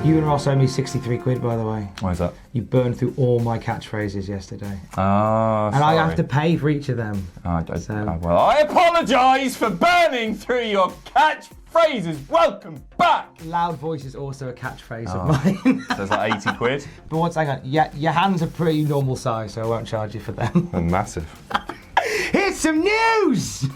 You and Ross owe me 63 quid, by the way. Why is that? You burned through all my catchphrases yesterday. Ah, and I have to pay for each of them. Well, I apologise for burning through your catchphrases. Welcome back. Loud voice is also a catchphrase of mine. So it's like 80 quid. But hang on, your hands are pretty normal size, so I won't charge you for them. They're massive. Here's some news!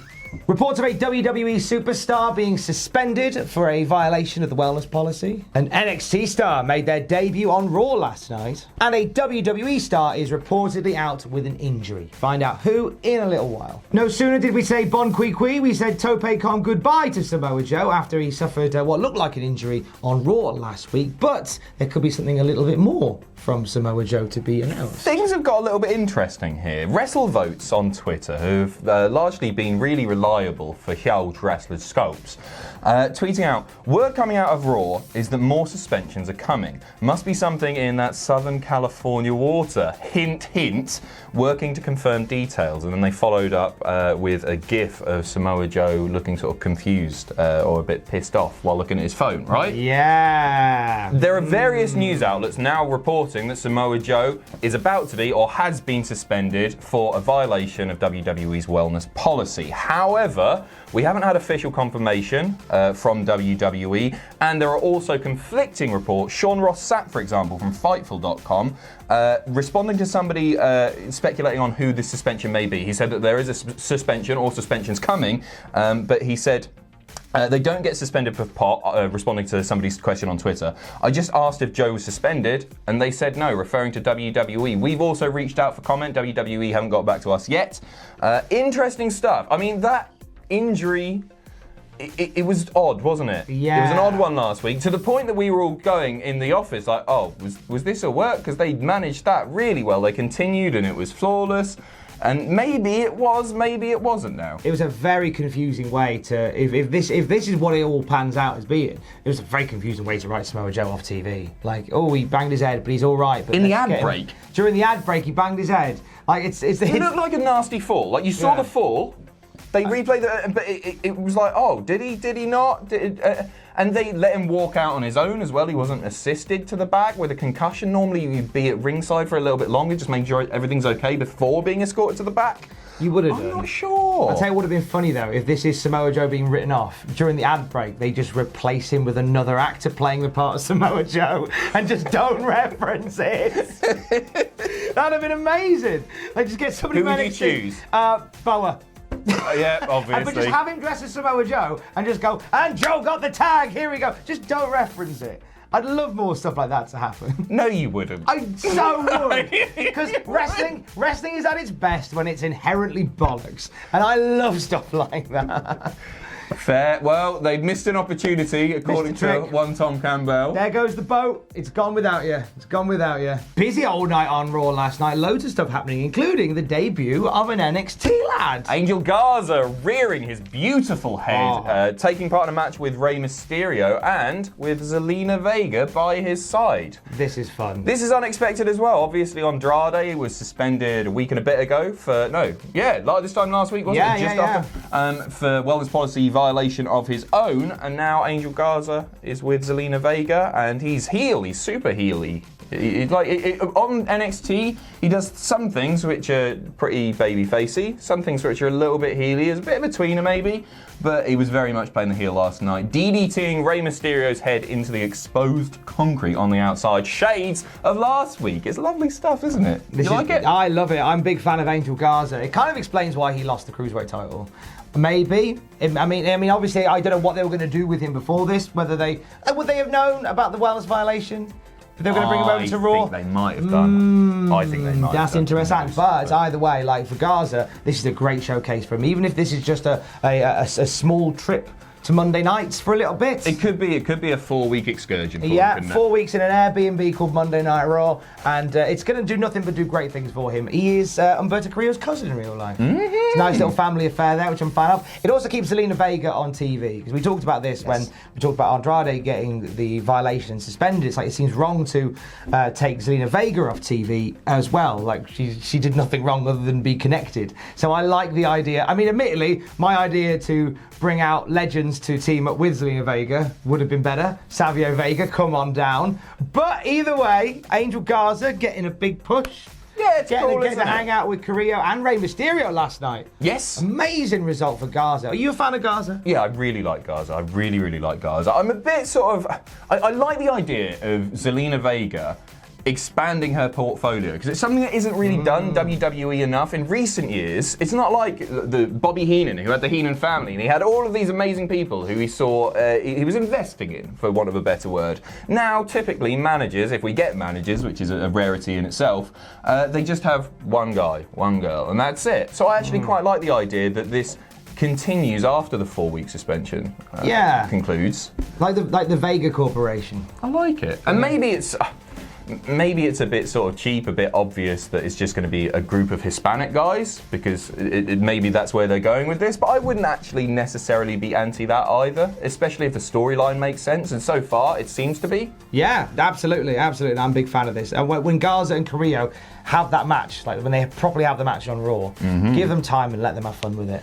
Reports of a WWE Superstar being suspended for a violation of the wellness policy. An NXT star made their debut on Raw last night. And a WWE star is reportedly out with an injury. Find out who in a little while. No sooner did we say bon qui qui, we said tope con goodbye to Samoa Joe after he suffered what looked like an injury on Raw last week. But there could be something a little bit more from Samoa Joe to be announced. Things have got a little bit interesting here. WrestleVotes on Twitter, who've largely been really reliable for huge wrestlers' scopes, tweeting out, word coming out of Raw is that more suspensions are coming. Must be something in that Southern California water. Hint, hint, working to confirm details. And then they followed up with a gif of Samoa Joe looking sort of confused or a bit pissed off while looking at his phone, right? Yeah. There are various news outlets now reporting that Samoa Joe is about to be or has been suspended for a violation of WWE's wellness policy. However, we haven't had official confirmation from WWE, and there are also conflicting reports. Sean Ross Sapp, for example, from Fightful.com, responding to somebody speculating on who this suspension may be. He said that there is a suspension or suspensions coming, but he said they don't get suspended for pot, responding to somebody's question on Twitter. I just asked if Joe was suspended, and they said no, referring to WWE. We've also reached out for comment. WWE haven't got back to us yet. Interesting stuff. I mean, that injury, it was odd, wasn't it? Yeah. It was an odd one last week, to the point that we were all going in the office like, oh, was this a work? Because they managed that really well. They continued, and it was flawless. And maybe it was, maybe it wasn't now. It was a very confusing way to, if this is what it all pans out as being, it was a very confusing way to write Samoa Joe off TV. Like, oh, he banged his head, but he's all right. But in the ad break? During the ad break, he banged his head. Like, it's the It looked like a nasty fall. Like, you saw the fall, they replayed it, but it was like, oh, did he not? And they let him walk out on his own as well. He wasn't assisted to the back with a concussion. Normally you'd be at ringside for a little bit longer, just make sure everything's okay before being escorted to the back. You would have I'm done. not sure. I'll tell you what would have been funny though, if this is Samoa Joe being written off, during the ad break, they just replace him with another actor playing the part of Samoa Joe and just don't reference it. That'd have been amazing. They just get somebody. Who would you choose? Boa. Yeah, obviously. But just have him dress as Samoa Joe and just go, and Joe got the tag, here we go. Just don't reference it. I'd love more stuff like that to happen. No, you wouldn't. I so would. Because wrestling is at its best when it's inherently bollocks. And I love stuff like that. Fair. Well, they missed an opportunity, according to one Tom Campbell. There goes the boat. It's gone without you. It's gone without you. Busy old night on Raw last night. Loads of stuff happening, including the debut of an NXT lad. Angel Garza rearing his beautiful head, taking part in a match with Rey Mysterio and with Zelina Vega by his side. This is fun. This is unexpected as well. Obviously, Andrade was suspended a week and a bit ago for, this time last week, wasn't it? After, for wellness policy violation of his own, and now Angel Garza is with Zelina Vega, and he's super heely. On NXT, he does some things which are pretty baby-facey, some things which are a little bit heely. There's a bit of a tweener maybe, but he was very much playing the heel last night, DDTing Rey Mysterio's head into the exposed concrete on the outside. Shades of last week. It's lovely stuff, isn't it? You like it? I love it. I'm a big fan of Angel Garza. It kind of explains why he lost the Cruiserweight title. Maybe. I mean, obviously, I don't know what they were going to do with him before this. Whether would they have known about the wellness violation? If they were going to bring him over to Raw? I think they might have done. I think they might. That's interesting. But either way, like for Garza, this is a great showcase for him. Even if this is just a small trip to Monday nights for a little bit. It could be a 4-week excursion for him, 4 weeks in an Airbnb called Monday Night Raw, and it's going to do nothing but do great things for him. He is Humberto Carrillo's cousin in real life. Mm-hmm. It's a nice little family affair there, which I'm a fan of. It also keeps Zelina Vega on TV, because we talked about this when we talked about Andrade getting the violation suspended. It's like it seems wrong to take Zelina Vega off TV as well. Like she did nothing wrong other than be connected. So I like the idea. I mean, admittedly, my idea to bring out legends Evans to team up with Zelina Vega. Would have been better. Savio Vega, come on down. But either way, Angel Garza getting a big push. Yeah, it's cool, getting to hang out with Carrillo and Rey Mysterio last night. Yes. Amazing result for Garza. Are you a fan of Garza? Yeah, I really like Garza. I really, really like Garza. I'm a bit sort of... I like the idea of Zelina Vega expanding her portfolio, because it's something that isn't really done WWE enough in recent years. It's not like the Bobby Heenan, who had the Heenan family, and he had all of these amazing people who he saw he was investing in, for want of a better word. Now, typically, managers, if we get managers, which is a rarity in itself, they just have one guy, one girl, and that's it. So I actually quite like the idea that this continues after the 4-week suspension concludes. Like the Vega Corporation. I like it. And maybe it's a bit sort of cheap, a bit obvious that it's just going to be a group of Hispanic guys, because maybe that's where they're going with this, but I wouldn't actually necessarily be anti that either, especially if the storyline makes sense, and so far it seems to be. Yeah, absolutely. I'm a big fan of this. And when Garza and Carrillo have that match, like when they properly have the match on Raw, give them time and let them have fun with it.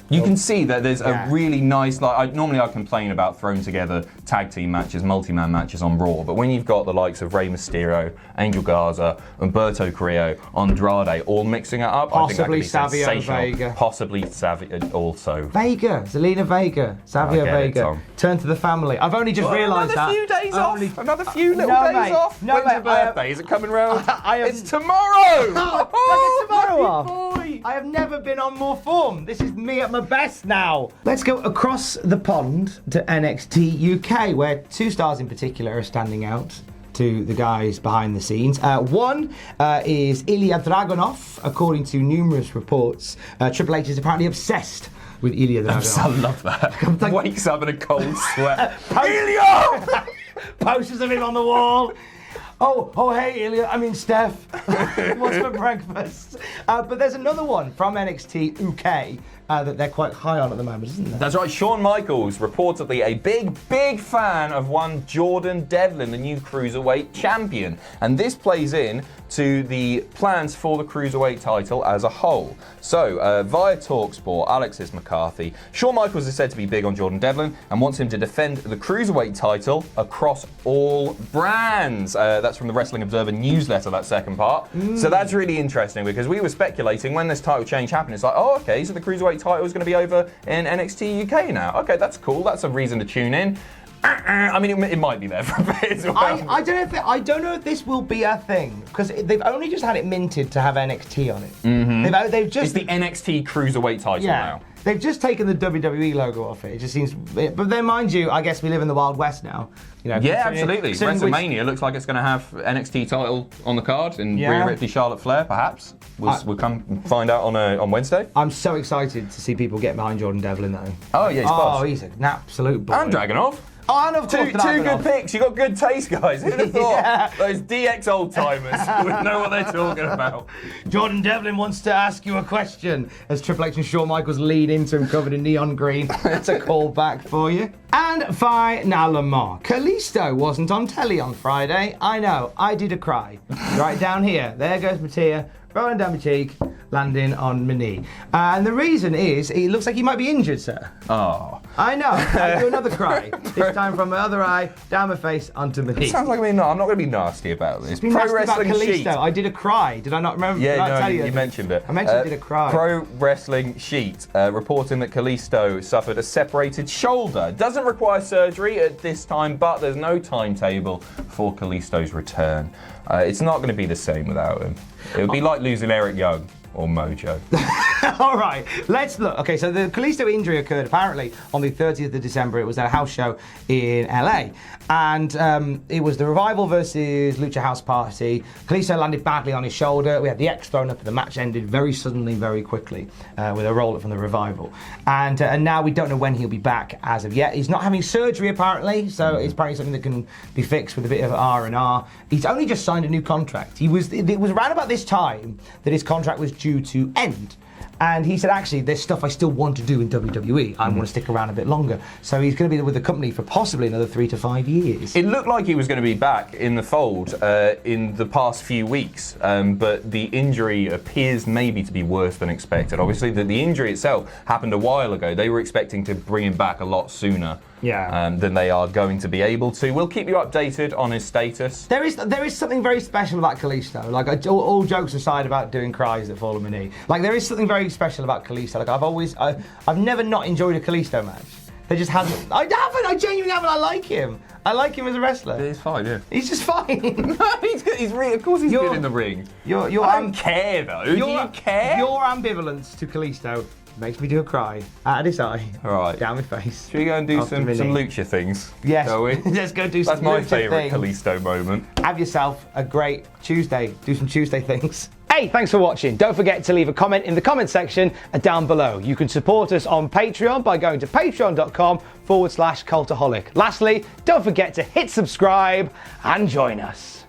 You can see that there's a really nice, normally I complain about throwing together tag team matches, multi-man matches on Raw, but when you've got the likes of Rey Mysterio, Angel Garza, Humberto Carrillo, Andrade, all mixing it up, I think that could be sensational. Vega. Possibly Savio also. Vega, Zelina Vega, Savio Vega. Turn to the family. I've only just realised that. Another few days off. Another few little days off. No, When's mate, your birthday? Is it coming round? It's tomorrow! Oh, tomorrow off. Boy. I have never been on more form. This is me at my best now. Let's go across the pond to NXT UK, where two stars in particular are standing out to the guys behind the scenes. One is Ilya Dragunov. According to numerous reports, Triple H is apparently obsessed with Ilya Dragunov. I love that. Wakes up in a cold sweat. Ilya! Posters of him on the wall. Oh, hey, Ilya. I mean, Steph. What's for breakfast? But there's another one from NXT UK that they're quite high on at the moment, isn't there? That's right. Shawn Michaels, reportedly a big fan of one Jordan Devlin, the new Cruiserweight champion. And this plays in to the plans for the Cruiserweight title as a whole. So, via TalkSport, Alexis McCarthy, Shawn Michaels is said to be big on Jordan Devlin and wants him to defend the Cruiserweight title across all brands. That's from the Wrestling Observer newsletter, that second part. So that's really interesting, because we were speculating when this title change happened. It's like, oh, okay, so the Cruiserweight title is going to be over in NXT UK now. Okay, that's cool. That's a reason to tune in. I mean, it might be there for a bit as well. I don't know if this will be a thing, because they've only just had it minted to have NXT on it. They've just... It's the NXT Cruiserweight title now. They've just taken the WWE logo off it. It just seems... But then, mind you, I guess we live in the Wild West now. You know, yeah, absolutely. WrestleMania looks like it's going to have NXT title on the card, and Rhea Ripley, Charlotte Flair, perhaps. We'll come find out on Wednesday. I'm so excited to see people get behind Jordan Devlin, though. Oh, yeah, he's an absolute boy. And Dragunov. Oh, and of course, two good picks. You got good taste, guys. Who'd have thought those DX old timers would know what they're talking about? Jordan Devlin wants to ask you a question as Triple H and Shawn Michaels lead into him covered in neon green. It's a callback for you. And now Lamar. Kalisto wasn't on telly on Friday. I know, I did a cry. Right down here. There goes my tear, rolling down my cheek, landing on my knee. And the reason is, it looks like he might be injured, sir. Oh. I know. I do another cry. This time from my other eye, down my face, onto my knee. Sounds like I'm not going to be nasty about this. Pro Wrestling Sheet. I did a cry. Did I not remember? Yeah, no, you mentioned it. I mentioned I did a cry. Pro Wrestling Sheet reporting that Kalisto suffered a separated shoulder. Doesn't require surgery at this time, but there's no timetable for Kalisto's return. It's not going to be the same without him. It would be like losing Eric Young. Or Mojo. All right, let's look. Okay, so the Kalisto injury occurred apparently on the 30th of December. It was at a house show in LA. And it was the Revival versus Lucha House Party. Kalisto landed badly on his shoulder. We had the X thrown up, and the match ended very suddenly, very quickly, with a roll-up from the Revival. And now we don't know when he'll be back as of yet. He's not having surgery, apparently, so it's apparently something that can be fixed with a bit of R&R. He's only just signed a new contract. It was around about this time that his contract was due to end. And he said, actually, there's stuff I still want to do in WWE. I want to stick around a bit longer. So he's going to be with the company for possibly another 3 to 5 years. It looked like he was going to be back in the fold in the past few weeks, but the injury appears maybe to be worse than expected. Obviously, the injury itself happened a while ago. They were expecting to bring him back a lot sooner. Than they are going to be able to. We'll keep you updated on his status. There is something very special about Kalisto. Like, all jokes aside about doing cries that fall on my knee. Like, there is something very special about Kalisto. Like, I've never not enjoyed a Kalisto match. There just hasn't. I haven't. I genuinely haven't. I like him. I like him as a wrestler. He's fine, yeah. He's just fine. Of course he's good in the ring. I don't care, though. Do you care? Your ambivalence to Kalisto makes me do a cry out of this eye. All right. Down my face. Should we go and do some lucha things? Yes. Shall we? Let's go do some lucha things. That's my favourite Kalisto moment. Have yourself a great Tuesday. Do some Tuesday things. Hey, thanks for watching. Don't forget to leave a comment in the comment section down below. You can support us on Patreon by going to patreon.com/Cultaholic. Lastly, don't forget to hit subscribe and join us.